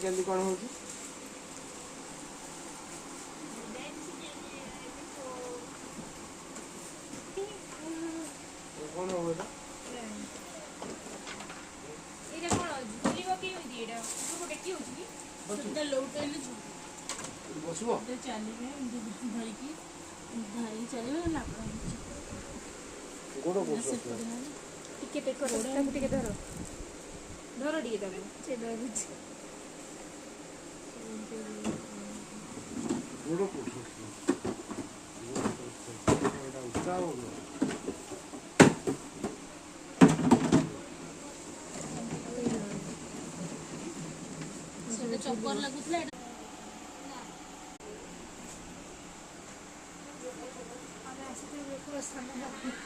जल्दी कौन होगी कौन होगा एटा कोन झुली बकी होई एटा को टेकी होची की सुंदर लौटैले झुली बसबो तो चलीबे धरी की धरी चलीबे ना गोड़ को टिके टेको ताकू टिके धरो धरो टिके ताकू से धरुछ गोड़ को एटा उठा हो से चक्कर लागुतला ଆମେ ଆସିକି ସ୍ଥାନ